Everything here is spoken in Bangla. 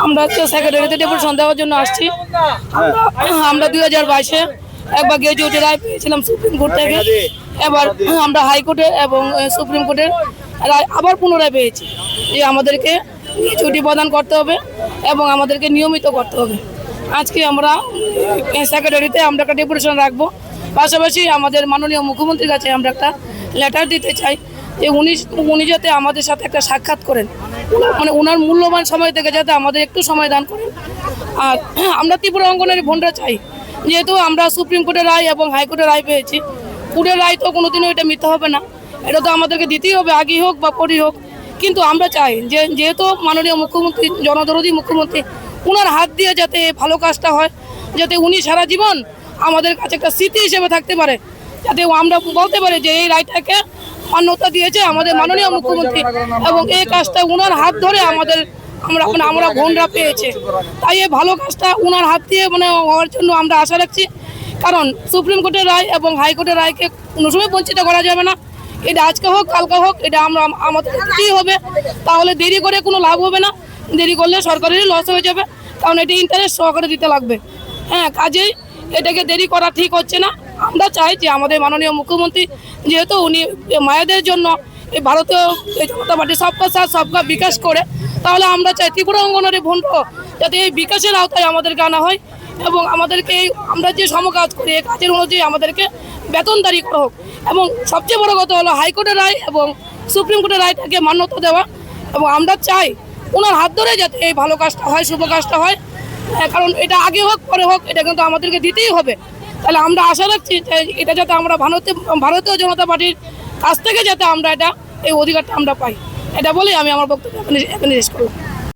আমরা তো সেক্রেটারিতে ডেপুটেশন দেওয়ার জন্য আসছি। আমরা 2022-এ একবার গ্র্যাজুয়েটের রায় পেয়েছিলাম সুপ্রিম কোর্ট থেকে, এবার আমরা হাইকোর্টে এবং সুপ্রিম কোর্টের রায় আবার পুনরায় পেয়েছি যে আমাদেরকে ছুটি প্রদান করতে হবে এবং আমাদেরকে নিয়মিত করতে হবে। আজকে আমরা সেক্রেটারিতে আমরা একটা ডেপুটেশন রাখবো। পাশাপাশি আমাদের মাননীয় মুখ্যমন্ত্রীর কাছে আমরা একটা লেটার দিতে চাই যে উনি যাতে আমাদের সাথে একটা সাক্ষাৎ করেন, মানে ওনার মূল্যবান সময় থেকে যাতে আমাদের একটু সময় দান করেন। আর আমরা ত্রিপুরা অঙ্গনের ভোটরা চাই, যেহেতু আমরা সুপ্রিম কোর্টের রায় এবং হাইকোর্টের রায় পেয়েছি, কোর্টের রায় তো কোনোদিনও এটা মিথ্যা হবে না, এটা তো আমাদেরকে দিতেই হবে, আগেই হোক বা পরেই হোক। কিন্তু আমরা চাই যে যেহেতু মাননীয় মুখ্যমন্ত্রী জনদরদী মুখ্যমন্ত্রী, ওনার হাত দিয়ে যাতে এই ভালো কাজটা হয়, যাতে উনি সারা জীবন আমাদের কাছে একটা স্মৃতি হিসেবে থাকতে পারে, যাতে আমরা বলতে পারি যে এই রায়টাকে মান্যতা দিয়েছে আমাদের মাননীয় মুখ্যমন্ত্রী এবং এই কাজটা ওনার হাত ধরে আমরা বোনরা পেয়েছে। তাই এই ভালো কাজটা ওনার হাত দিয়ে হওয়ার জন্য আমরা আশা রাখছি। কারণ সুপ্রিম কোর্টের রায় এবং হাইকোর্টের রায়কে কোনো সময় বঞ্চিত করা যাবে না। এটা আজকে হোক কালকে হোক, এটা আমাদের দিতেই হবে। তাহলে দেরি করে কোনো লাভ হবে না, দেরি করলে সরকারেরই লস হয়ে যাবে, কারণ এটি ইন্টারেস্ট সহকারে দিতে লাগবে। কাজেই এটাকে দেরি করা ঠিক হচ্ছে না। আমরা চাই যে আমাদের মাননীয় মুখ্যমন্ত্রী যেহেতু উনি মায়েদের জন্য এই ভারতীয় জনতা পার্টি সবকা সাথ সবকা বিকাশ করে, তাহলে আমরা চাই ত্রিপুরা অঙ্গনারী ভোট যাতে এই বিকাশের আওতায় আমাদেরকে আনা হয় এবং আমাদেরকে আমরা যে সমকাজ করি এই কাজের অনুযায়ী আমাদেরকে বেতনদারি করা হোক। এবং সবচেয়ে বড় কথা হলো হাইকোর্টের রায় এবং সুপ্রিম কোর্টের রায়টাকে মান্যতা দেওয়া, এবং আমরা চাই ওনার হাত ধরে যাতে এই ভালো কাজটা হয়, শুভ কাজটা হয়। কারণ এটা আগে হোক পরে হোক, এটা কিন্তু আমাদেরকে দিতেই হবে। তাহলে আমরা আশা রাখছি যে এটা যাতে আমরা ভারতীয় জনতা পার্টির কাছ থেকে যাতে আমরা এই অধিকারটা আমরা পাই। এটা বলেই আমি আমার বক্তব্য এখন শেষ করলাম।